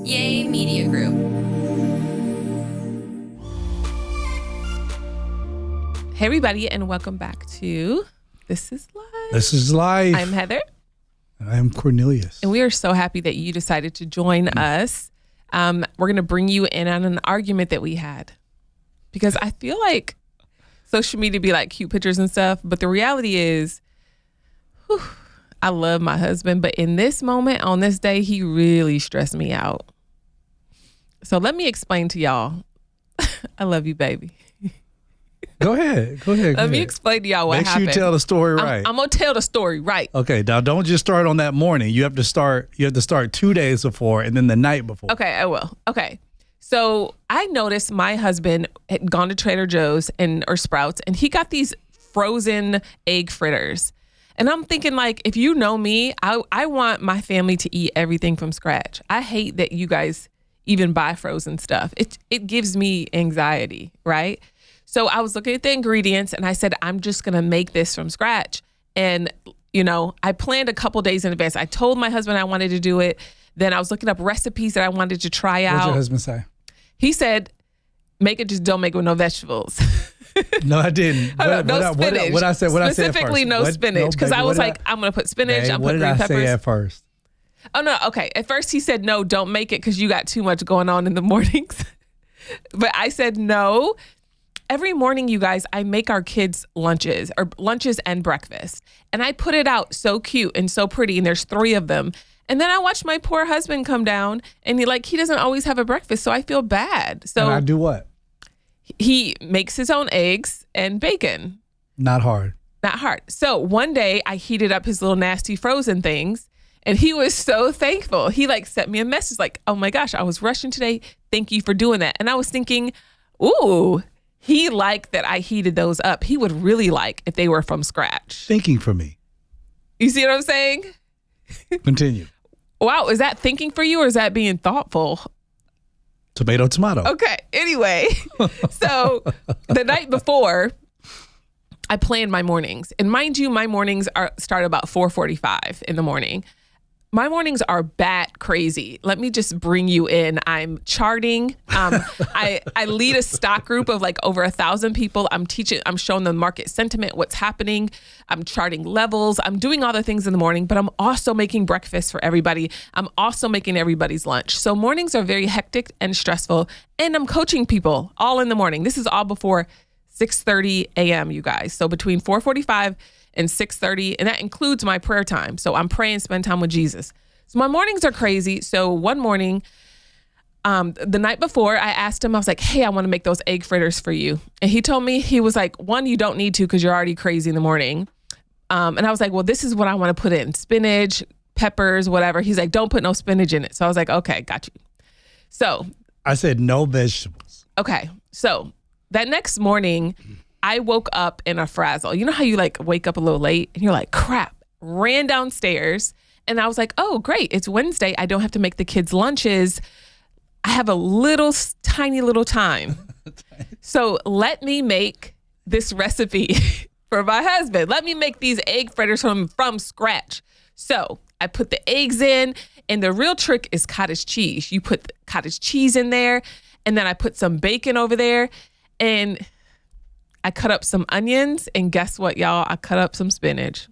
Yay Media Group. Hey everybody, and welcome back to This is Life. This is Life. I'm Heather. And I'm Cornelius. And we are so happy that you decided to join us. We're going to bring you in on an argument that we had. Because I feel like social media be like cute pictures and stuff, but the reality is, I love my husband, but in this moment, on this day, he really stressed me out. So let me explain to y'all. I love you, baby. Go ahead. Let me explain to y'all what happened. Make sure you tell the story right. I'm going to tell the story right. Okay, now don't just start on that morning. You have to start 2 days before and then the night before. Okay, I will. Okay. So I noticed my husband had gone to Trader Joe's or Sprouts, and he got these frozen egg fritters. And I'm thinking, like, if you know me, I want my family to eat everything from scratch. I hate that you guys even buy frozen stuff. It gives me anxiety, right? So I was looking at the ingredients and I said, I'm just going to make this from scratch. And, I planned a couple days in advance. I told my husband I wanted to do it. Then I was looking up recipes that I wanted to try out. What did your husband say? He said, make it, just don't make it with no vegetables. No, I didn't. No spinach. What I said Specifically, first? no spinach. Because I was like, I'm going to put spinach. I'm putting green peppers. What did I say at first? Oh, no. Okay. At first he said, no, don't make it because you got too much going on in the mornings. But I said, no. Every morning, you guys, I make our kids lunches and breakfast. And I put it out so cute and so pretty. And there's 3 of them. And then I watch my poor husband come down and he doesn't always have a breakfast. So I feel bad. So and I do what? He makes his own eggs and bacon. Not hard. So one day I heated up his little nasty frozen things and he was so thankful. He sent me a message like, oh my gosh, I was rushing today. Thank you for doing that. And I was thinking, ooh, he liked that I heated those up. He would really like if they were from scratch. Thinking for me. You see what I'm saying? Continue. Wow. Is that thinking for you or is that being thoughtful? Tomato. Okay. Anyway, so the night before, I planned my mornings. And mind you, my mornings start about 4:45 in the morning. My mornings are bat crazy. Let me just bring you in. I'm charting. I lead a stock group of over 1,000 people. I'm showing them market sentiment, what's happening. I'm charting levels. I'm doing all the things in the morning, but I'm also making breakfast for everybody. I'm also making everybody's lunch. So mornings are very hectic and stressful. And I'm coaching people all in the morning. This is all before 6:30 a.m., you guys. So between 4:45 and 6:30, and that includes my prayer time. So I'm praying, spend time with Jesus. So my mornings are crazy. So one morning, the night before, I asked him, I was like, hey, I want to make those egg fritters for you. And he told me, he was like, 1, you don't need to because you're already crazy in the morning. And I was like, well, this is what I want to put in: spinach, peppers, whatever. He's like, don't put no spinach in it. So I was like, okay, got you. So I said no vegetables. Okay. So that next morning, I woke up in a frazzle. You know how you wake up a little late and you're like, crap, ran downstairs. And I was like, oh, great. It's Wednesday. I don't have to make the kids lunches. I have a tiny little time. So let me make this recipe for my husband. Let me make these egg fritters from scratch. So I put the eggs in, and the real trick is cottage cheese. You put cottage cheese in there, and then I put some bacon over there, and I cut up some onions, and guess what, y'all? I cut up some spinach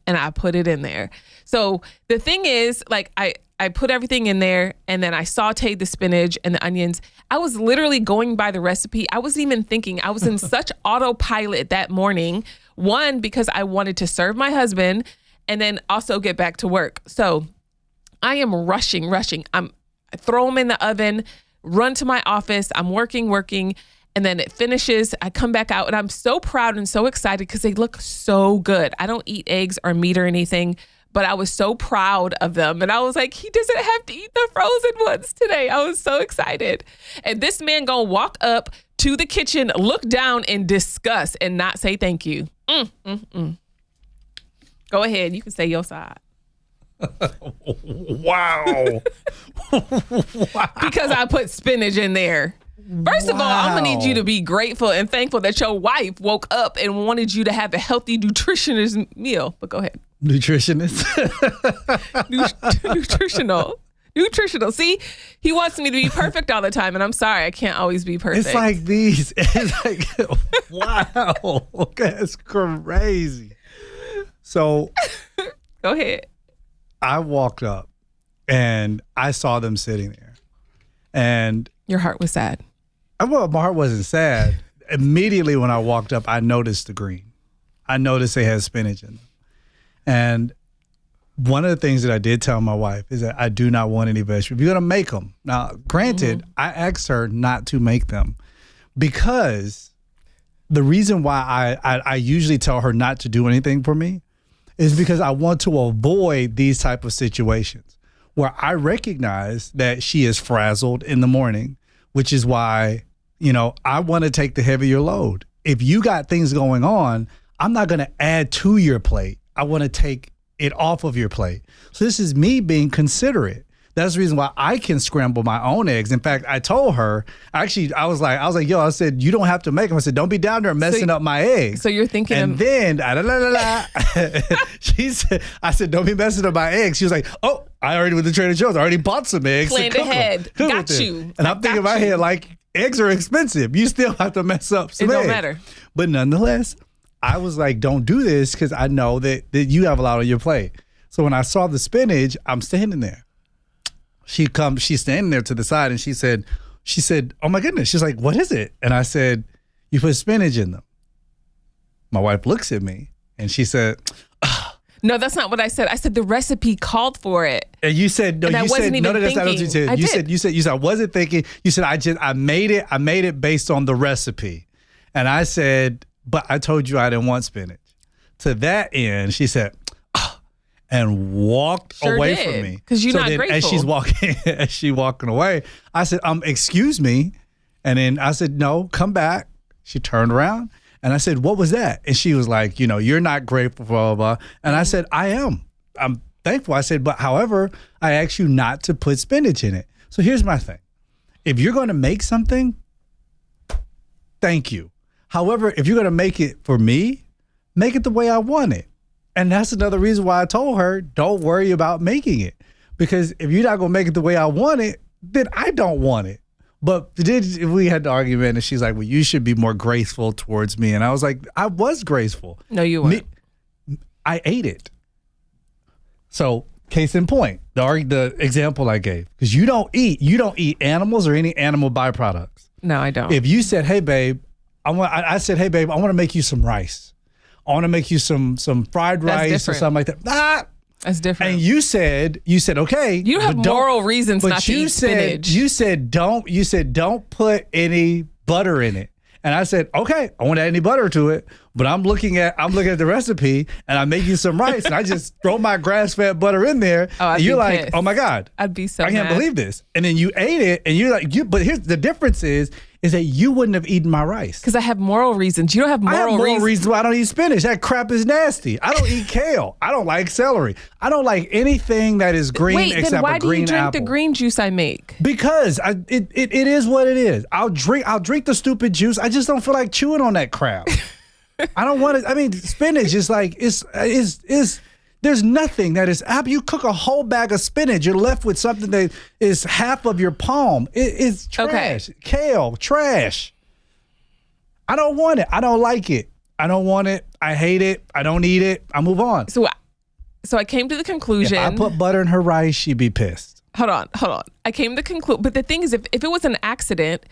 and I put it in there. So the thing is, I put everything in there and then I sauteed the spinach and the onions. I was literally going by the recipe. I wasn't even thinking. I was in such autopilot that morning. 1, because I wanted to serve my husband and then also get back to work. So I am rushing. I throw them in the oven, run to my office. I'm working. And then it finishes. I come back out and I'm so proud and so excited because they look so good. I don't eat eggs or meat or anything, but I was so proud of them. And I was like, he doesn't have to eat the frozen ones today. I was so excited. And this man gonna walk up to the kitchen, look down in disgust and not say thank you. Go ahead. You can say your side. Wow. Because I put spinach in there. First of all, I'm going to need you to be grateful and thankful that your wife woke up and wanted you to have a healthy, nutritionist meal. But go ahead. Nutritionist? Nutritional. Nutritional. See, he wants me to be perfect all the time, and I'm sorry, I can't always be perfect. It's like these. It's like, wow, that's crazy. So, go ahead. I walked up, and I saw them sitting there, and your heart was sad. Well, my heart wasn't sad. Immediately when I walked up, I noticed the green. I noticed they had spinach in them, and one of the things that I did tell my wife is that I do not want any vegetables. You're going to make them. Now, granted, I asked her not to make them because the reason why I usually tell her not to do anything for me is because I want to avoid these type of situations where I recognize that she is frazzled in the morning, which is why, I want to take the heavier load. If you got things going on, I'm not going to add to your plate. I want to take it off of your plate. So this is me being considerate. That's the reason why I can scramble my own eggs. In fact, I told her, I was like, yo, I said, you don't have to make them. I said, don't be down there messing up my eggs. So you're thinking and then, she said, I said, don't be messing up my eggs. She was like, oh, I already went to Trader Joe's. I already bought some eggs. Planned ahead. Got you. And I'm thinking in my head, like, eggs are expensive. You still have to mess up some eggs. It don't matter. But nonetheless, I was like, don't do this because I know that you have a lot on your plate. So when I saw the spinach, I'm standing there. She's standing there to the side and she said, oh my goodness. She's like, what is it? And I said, you put spinach in them. My wife looks at me and she said, no, that's not what I said. I said the recipe called for it. And you said, no, you said, no, that's not what you said. You said, I wasn't thinking. You said, I made it based on the recipe. And I said, but I told you I didn't want spinach. To that end, she said, and walked away from me. Because you're not grateful. As she's walking away, I said, excuse me. And then I said, no, come back. She turned around and I said, what was that? And she was like, you're not grateful, blah, blah, blah. And I said, I am. I'm thankful. I said, but however, I asked you not to put spinach in it. So here's my thing. If you're going to make something, thank you. However, if you're going to make it for me, make it the way I want it. And that's another reason why I told her, don't worry about making it. Because if you're not going to make it the way I want it, then I don't want it. But we had the argument and she's like, well, you should be more graceful towards me. And I was like, I was graceful. No, you weren't. I ate it. So case in point, the example I gave, because you don't eat animals or any animal byproducts. No, I don't. If you said, hey, babe, I said, hey, babe, I want to make you some rice. I want to make you some fried rice or something like that. That's different. And you said, okay. You have moral reasons not to eat spinach. You said don't put any butter in it. And I said, okay, I won't add any butter to it, but I'm looking at the recipe and I make you some rice and I just throw my grass-fed butter in there. Oh, and you're like, oh my God. I'd be so I can't mad. believe this. And then you ate it and you're like, but here's the difference is that you wouldn't have eaten my rice. Because I have moral reasons. You don't have moral reasons why I don't eat spinach. That crap is nasty. I don't eat kale. I don't like celery. I don't like anything that is green except then why a green apple. do you drink the green juice I make? Because it is what it is. I'll drink the stupid juice. I just don't feel like chewing on that crap. I don't want it. I mean, spinach is like there's nothing that is apple. You cook a whole bag of spinach, you're left with something that is half of your palm. It's trash. Okay. Kale, trash. I don't want it. I don't like it. I don't want it. I hate it. I don't eat it. I move on. So I came to the conclusion. If I put butter in her rice, she'd be pissed. Hold on. I came to the conclusion. But the thing is, if it was an accident,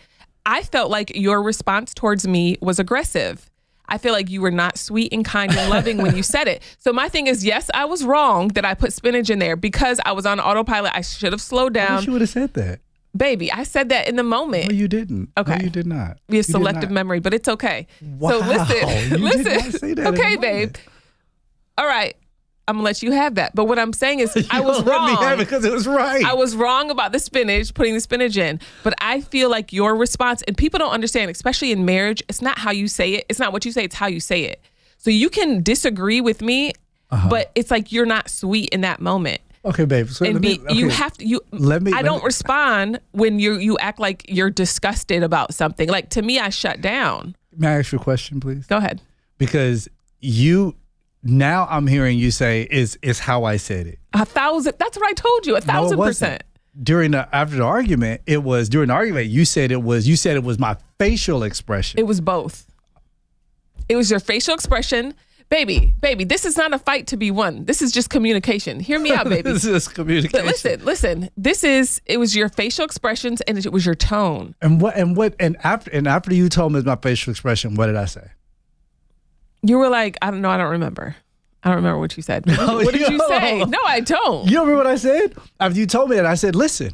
I felt like your response towards me was aggressive. I feel like you were not sweet and kind and loving when you said it. So my thing is, yes, I was wrong that I put spinach in there because I was on autopilot. I should have slowed down. I wish you would have said that. Baby, I said that in the moment. No, you didn't. Okay. No, you did not. We have selective memory, but it's okay. Wow. So listen. You did not say that okay, babe. All right. I'm gonna let you have that. But what I'm saying is I was wrong. Let me have it because it was right. I was wrong about the spinach, putting the spinach in. But I feel like your response, and people don't understand, especially in marriage, it's not how you say it. It's not what you say, it's how you say it. So you can disagree with me, but it's like you're not sweet in that moment. Okay, babe. So you have to. I don't respond when you act like you're disgusted about something. Like to me, I shut down. May I ask you a question, please? Go ahead. Because now I'm hearing you say is how I said it. 1,000. That's what I told you. 1,000%. after the argument, you said it was my facial expression. It was both. It was your facial expression. Baby, this is not a fight to be won. This is just communication. Hear me out, baby. This is communication. But listen. It was your facial expressions and it was your tone. And after you told me my facial expression, what did I say? You were like, I don't know, I don't remember. I don't remember what you said. What did you say? No, I don't. You don't remember what I said? After you told me that, I said, listen,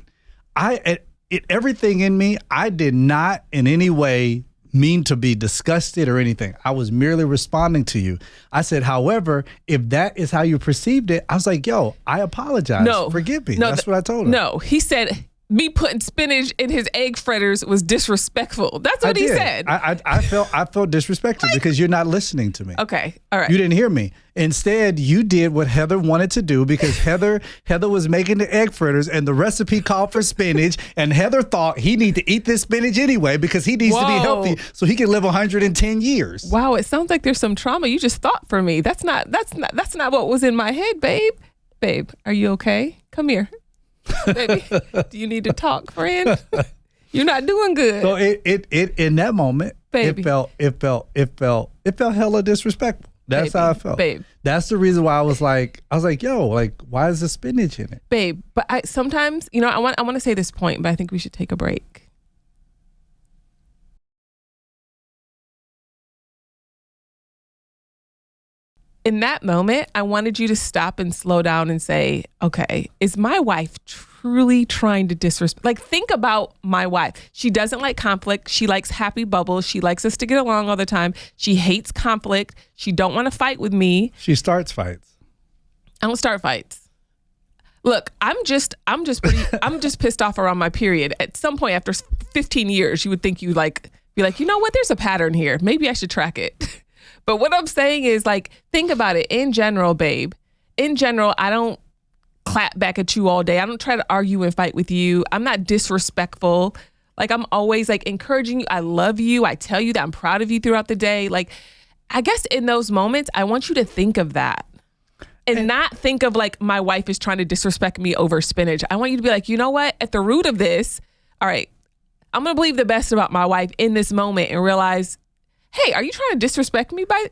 everything in me, I did not in any way mean to be disgusted or anything. I was merely responding to you. I said, however, if that is how you perceived it, I was like, yo, I apologize. No. Forgive me. That's what I told him. No, he said me putting spinach in his egg fritters was disrespectful. That's what he said. I felt disrespected because you're not listening to me. Okay. All right. You didn't hear me. Instead, you did what Heather wanted to do because Heather was making the egg fritters and the recipe called for spinach, and Heather thought he need to eat this spinach anyway because he needs to be healthy so he can live 110 years. Wow, it sounds like there's some trauma you just thought for me. That's not what was in my head, babe. Babe, are you okay? Come here. Baby, do you need to talk, friend? You're not doing good. So it in that moment, baby, it felt hella disrespectful. That's how I felt. Babe. That's the reason why I was like, yo, like, why is the spinach in it? Babe, but I sometimes, I want to say this point, but I think we should take a break. In that moment, I wanted you to stop and slow down and say, okay, is my wife truly trying to disrespect? Like, think about my wife. She doesn't like conflict. She likes happy bubbles. She likes us to get along all the time. She hates conflict. She don't want to fight with me. She starts fights. I don't start fights. Look, I'm just pissed off around my period. At some point after 15 years, you would think be like, you know what? There's a pattern here. Maybe I should track it. But what I'm saying is, like, think about it in general, babe. In general, I don't clap back at you all day. I don't try to argue and fight with you. I'm not disrespectful. Like, I'm always like encouraging you. I love you. I tell you that I'm proud of you throughout the day. Like, I guess in those moments, I want you to think of that and not think of like my wife is trying to disrespect me over spinach. I want you to be like, you know what? At the root of this, all right, I'm going to believe the best about my wife in this moment and realize, hey, are you trying to disrespect me by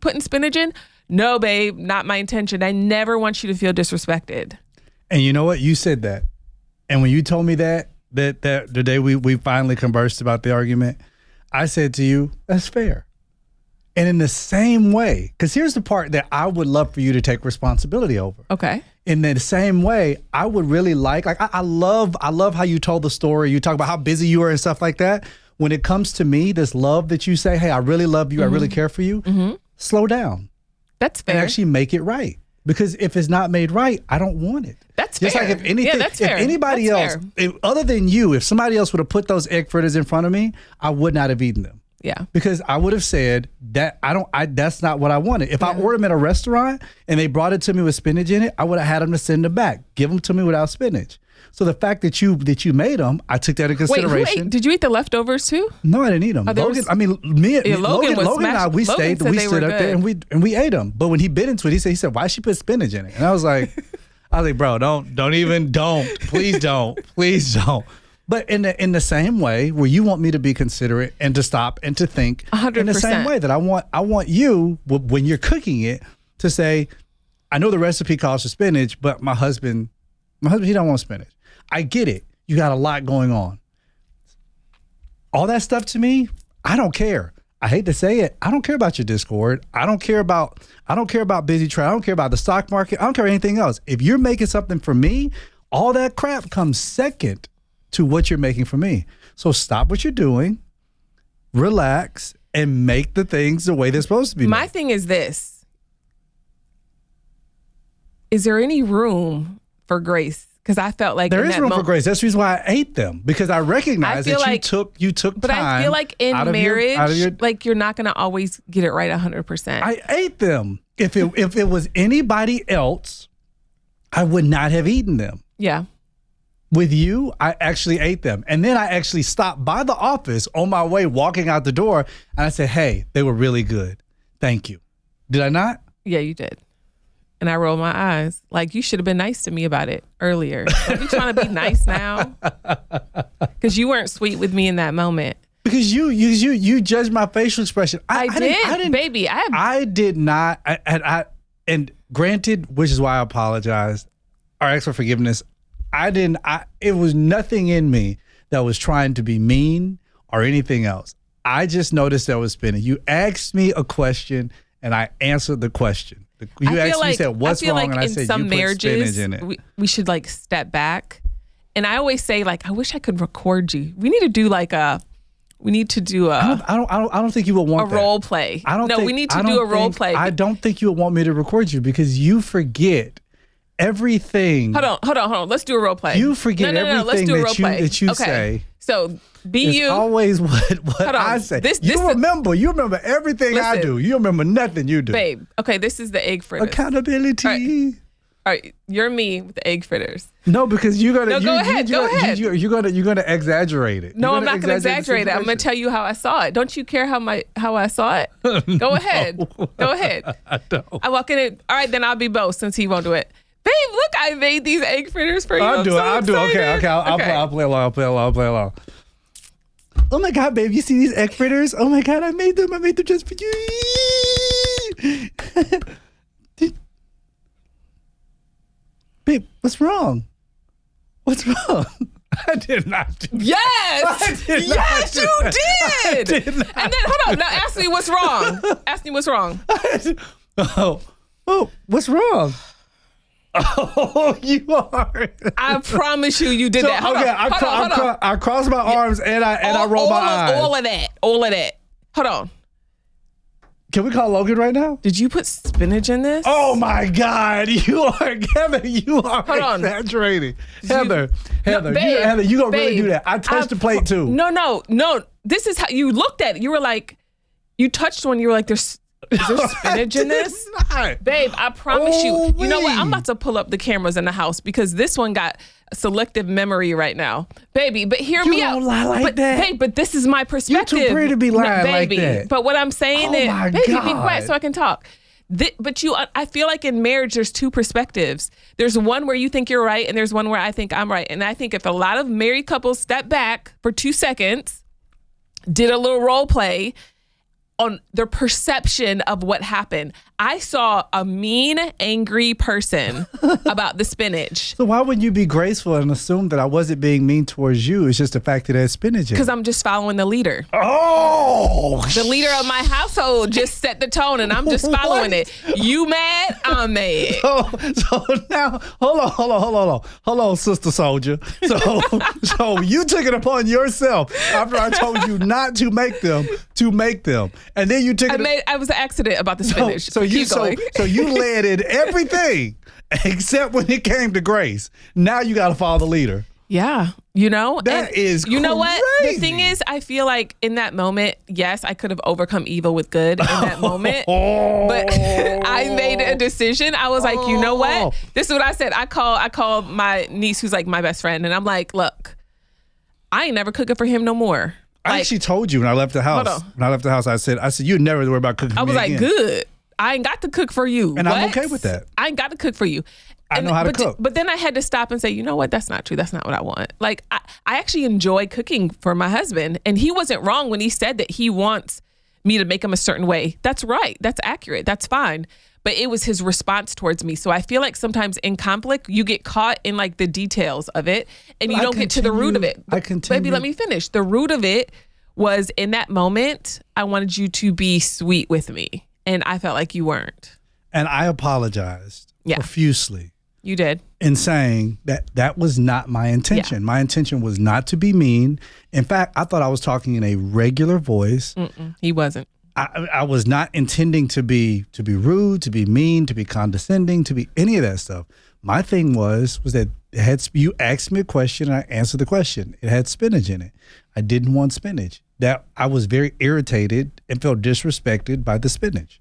putting spinach in? No, babe, not my intention. I never want you to feel disrespected. And you know what? You said that. And when you told me that the day we finally conversed about the argument, I said to you, that's fair. And in the same way, because here's the part that I would love for you to take responsibility over. Okay. In the same way, I would really like I love how you told the story. You talk about how busy you are and stuff like that. When it comes to me, this love that you say, hey, I really love you, I really care for you, slow down. That's fair. And actually make it right. Because if it's not made right, I don't want it. That's just fair. Like if anything, that's fair. If anybody else, other than you, if somebody else would have put those egg fritters in front of me, I would not have eaten them. Yeah. Because I would have said that that's not what I wanted. If I ordered them at a restaurant and they brought it to me with spinach in it, I would have had them to send them back. Give them to me without spinach. So the fact that you made them, I took that into consideration. Wait, did you eat the leftovers too? No, I didn't eat them. Logan Logan and I, we stood up there and we ate them. But when he bit into it, he said, why she put spinach in it? And I was like, bro, don't, please don't. But in the same way where you want me to be considerate and to stop and to think 100%. In the same way that I want you, when you're cooking it, to say, I know the recipe calls for spinach, but my husband, he don't want spinach. I get it. You got a lot going on. All that stuff to me, I don't care. I hate to say it. I don't care about your Discord. I don't care about busy trade. I don't care about the stock market. I don't care anything else. If you're making something for me, all that crap comes second to what you're making for me. So stop what you're doing, relax, and make the things the way they're supposed to be. My thing is this. Is there any room for grace? Because I felt like there is room for grace. That's the reason why I ate them, because I recognize that you took but time. But I feel like in marriage, like you're not going to always get it right 100%. I ate them. If it was anybody else, I would not have eaten them. Yeah. With you, I actually ate them. And then I actually stopped by the office on my way walking out the door, and I said, hey, they were really good. Thank you. Did I not? Yeah, you did. And I roll my eyes. Like, you should have been nice to me about it earlier. Are you trying to be nice now? Because you weren't sweet with me in that moment. Because you judged my facial expression. I didn't, baby. I did not. And granted, which is why I apologized or asked for forgiveness. It was nothing in me that was trying to be mean or anything else. I just noticed that was spinning. You asked me a question and I answered the question. You said, what's wrong? And I said, you put spinach in it. We should like step back. And I always say, like, I wish I could record you. We need to do I don't think you would want a role play. We need to do a role play. I don't think you would want me to record you because you forget everything. Hold on. Let's do a role play. You forget everything that you say. So be it's you. Always what I say. You remember everything I do. You remember nothing you do. Babe, okay, this is the egg fritters. Accountability. All right, you're me with the egg fritters. No, because you're gonna. Go ahead. You're gonna exaggerate it. No, I'm not gonna exaggerate it. I'm gonna tell you how I saw it. Don't you care how I saw it? Go ahead. Go ahead. I don't. I walk in. All right, then I'll be both since he won't do it. Babe, look, I made these egg fritters for you. I'll do it. Okay. I'll play along. Oh my God, babe, you see these egg fritters? Oh my God, I made them just for you. Babe, what's wrong? I did not do that. Yes! Yes, you did! And then, hold on, now ask me what's wrong. Oh, what's wrong? Oh, you are. I promise you did that. Hold on. I crossed my arms and I rolled my eyes. All of that. Hold on. Can we call Logan right now? Did you put spinach in this? Oh my God, you are exaggerating. Heather, you gonna really do that? I touched the plate too. No. This is how you looked at it. You were like, you touched one. You were like, is there spinach in this? Not. Babe, I promise you. You know what? I'm about to pull up the cameras in the house because this one got selective memory right now. Baby, but hear me out. You don't lie like that. Babe, but this is my perspective. You're too pretty to be lying like that. But what I'm saying is, baby, be quiet so I can talk. I feel like in marriage, there's two perspectives. There's one where you think you're right and there's one where I think I'm right. And I think if a lot of married couples step back for 2 seconds, did a little role play on their perception of what happened. I saw a mean, angry person about the spinach. So why wouldn't you be graceful and assume that I wasn't being mean towards you? It's just the fact that there's spinach in it. Because I'm just following the leader. Oh! The leader of my household just set the tone and I'm just following it. You mad? I'm mad. So now, hold on, sister soldier. So you took it upon yourself after I told you not to make them, and then you took it. I was an accident about the spinach. So you led in everything except when it came to grace. Now you got to follow the leader. Yeah. You know, that is you know crazy. What? The thing is, I feel like in that moment, yes, I could have overcome evil with good in that moment, but I made a decision. I was like, you know what? This is what I said. I called my niece, who's like my best friend, and I'm like, look, I ain't never cooking for him no more. I actually told you when I left the house. When I left the house, I said, you'd never worry about cooking for me again. I was like, good. I ain't got to cook for you. And I'm okay with that. I ain't got to cook for you. I know how to cook. But then I had to stop and say, you know what? That's not true. That's not what I want. Like, I actually enjoy cooking for my husband. And he wasn't wrong when he said that he wants me to make him a certain way. That's right. That's accurate. That's fine. But it was his response towards me. So I feel like sometimes in conflict, you get caught in like the details of it and you don't get to the root of it. Baby, let me finish. The root of it was in that moment, I wanted you to be sweet with me. And I felt like you weren't. And I apologized profusely. You did. In saying that was not my intention. Yeah. My intention was not to be mean. In fact, I thought I was talking in a regular voice. He wasn't. I was not intending to be rude, to be mean, to be condescending, to be any of that stuff. My thing was that you asked me a question and I answered the question. It had spinach in it. I didn't want spinach. That I was very irritated and felt disrespected by the spinach.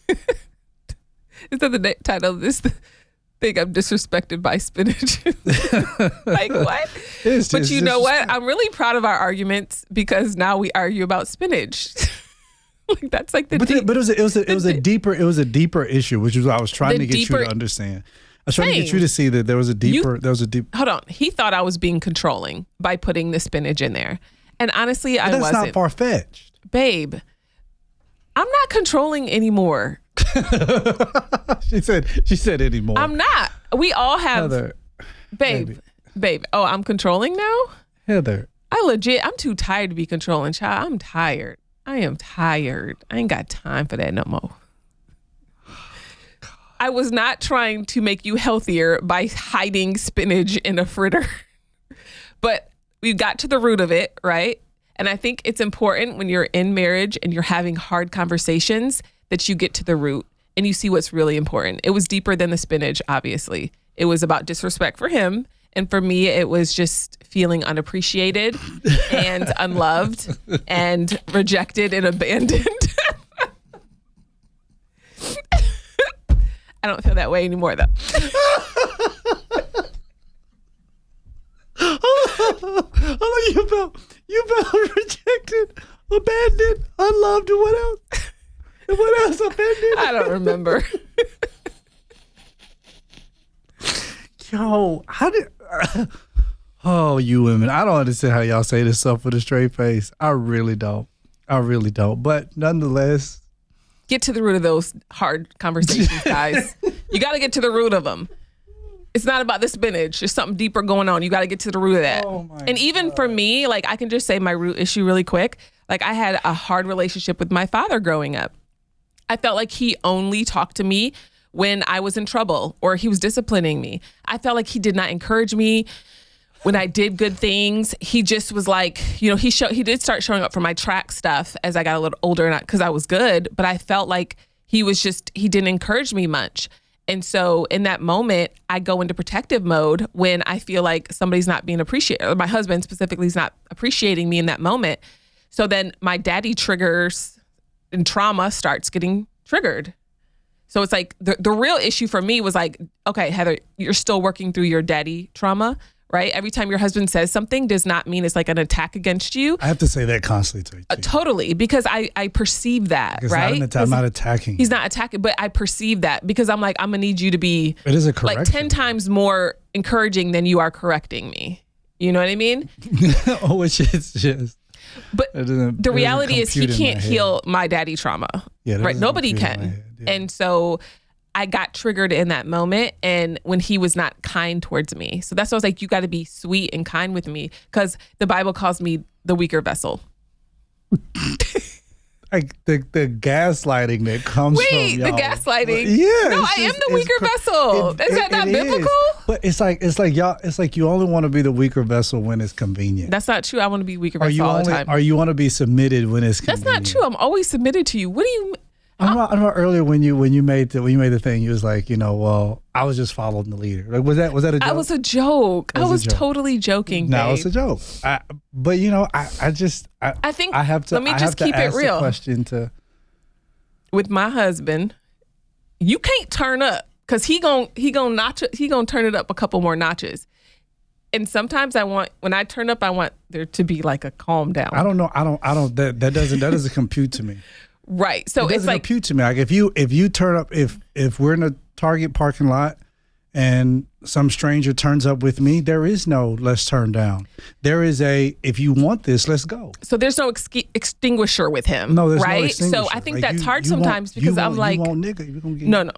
Is that the title of this thing? I'm disrespected by spinach. Like what? But you know what? I'm really proud of our arguments because now we argue about spinach. Like that's like the but it was a deeper issue, which is what I was trying to get you to understand. I was trying to get you to see that there was a deep. Hold on. He thought I was being controlling by putting the spinach in there. And honestly, I wasn't. That's not far-fetched. Babe, I'm not controlling anymore. She said anymore. I'm not. We all have. Heather, babe. Oh, I'm controlling now? Heather. I'm too tired to be controlling, child. I'm tired. I am tired. I ain't got time for that no more. I was not trying to make you healthier by hiding spinach in a fritter. But we got to the root of it, right? And I think it's important when you're in marriage and you're having hard conversations that you get to the root and you see what's really important. It was deeper than the spinach, obviously. It was about disrespect for him. And for me, it was just feeling unappreciated and unloved and rejected and abandoned. I don't feel that way anymore, though. You felt rejected, abandoned, unloved, and what else? And what else? Abandoned? I don't remember. Yo, you women. I don't understand how y'all say this stuff with a straight face. I really don't. But nonetheless. Get to the root of those hard conversations, guys. You got to get to the root of them. It's not about the spinach. There's something deeper going on. You got to get to the root of that. And even for me, like I can just say my root issue really quick. Like I had a hard relationship with my father growing up. I felt like he only talked to me when I was in trouble or he was disciplining me. I felt like he did not encourage me when I did good things. He just was like, he did start showing up for my track stuff as I got a little older, not because I was good, but I felt like he didn't encourage me much. And so in that moment, I go into protective mode when I feel like somebody's not being appreciated, or my husband specifically is not appreciating me in that moment. So then my daddy triggers and trauma starts getting triggered. So it's like the real issue for me was like, okay, Heather, you're still working through your daddy trauma, right? Every time your husband says something does not mean it's like an attack against you. I have to say that constantly to you. Totally, because I perceive that, because right? I'm not attacking. He's not attacking, but I perceive that because I'm like, I'm going to need you to be it is a correction. Like 10 times more encouraging than you are correcting me. You know what I mean? Which is just... But the reality is he can't heal my daddy trauma, right? Nobody can. Yeah. And so I got triggered in that moment and when he was not kind towards me. So that's why I was like, you got to be sweet and kind with me because the Bible calls me the weaker vessel. Like the gaslighting that comes from y'all. The gaslighting. Yeah. No, I am the weaker vessel. Is that not biblical? But it's like you only want to be the weaker vessel when it's convenient. That's not true. I want to be weaker vessel all the time. Or you want to be submitted when it's convenient. That's not true. I'm always submitted to you. What do you I remember earlier when you made the thing, you was like, well, I was just following the leader. Like, was that a joke? I was a joke. I was totally joking. No, it's a joke. I think I have to. Let me just keep it real. Question to with my husband, you can't turn up because he gon' turn it up a couple more notches. And sometimes when I turn up, I want there to be like a calm down. I don't know. I don't. That doesn't compute to me. Right. So it's like compute to me. Like if you turn up, if we're in a Target parking lot and some stranger turns up with me, there is no let's turn down. There is if you want this, let's go. So there's no extinguisher with him. No, there's right? no extinguisher. So I think that's hard sometimes because I'm like, you won't, nigga, you're gonna get no.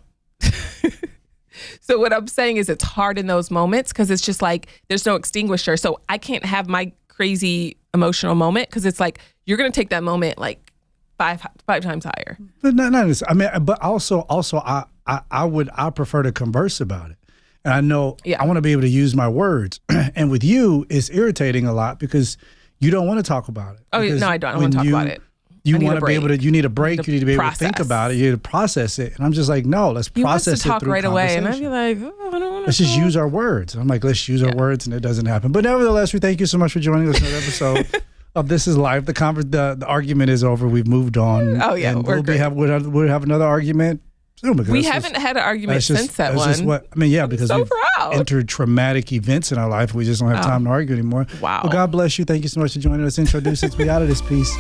So what I'm saying is it's hard in those moments because it's just like there's no extinguisher. So I can't have my crazy emotional moment because it's like you're gonna take that moment like five times higher. But not I mean, but also I prefer to converse about it. And I know I want to be able to use my words. And with you, it's irritating a lot because you don't want to talk about it. Oh, no, I don't. I want to talk about it. You want to be able to, you need a break. You need to be able to think about it. You need to process it. And I'm just like, no, let's process it through talk right away. And I'd be like, I don't want to. Let's just use our words. I'm like, let's use our words. And it doesn't happen. But nevertheless, we thank you so much for joining us in another episode of This Is Life. The argument is over. We've moved on. Oh, yeah. And we'll have another argument soon. We haven't had an argument since that one. Because we've entered traumatic events in our life. We just don't have time to argue anymore. Wow. Well, God bless you. Thank you so much for joining us. Introduce us. We out of this piece.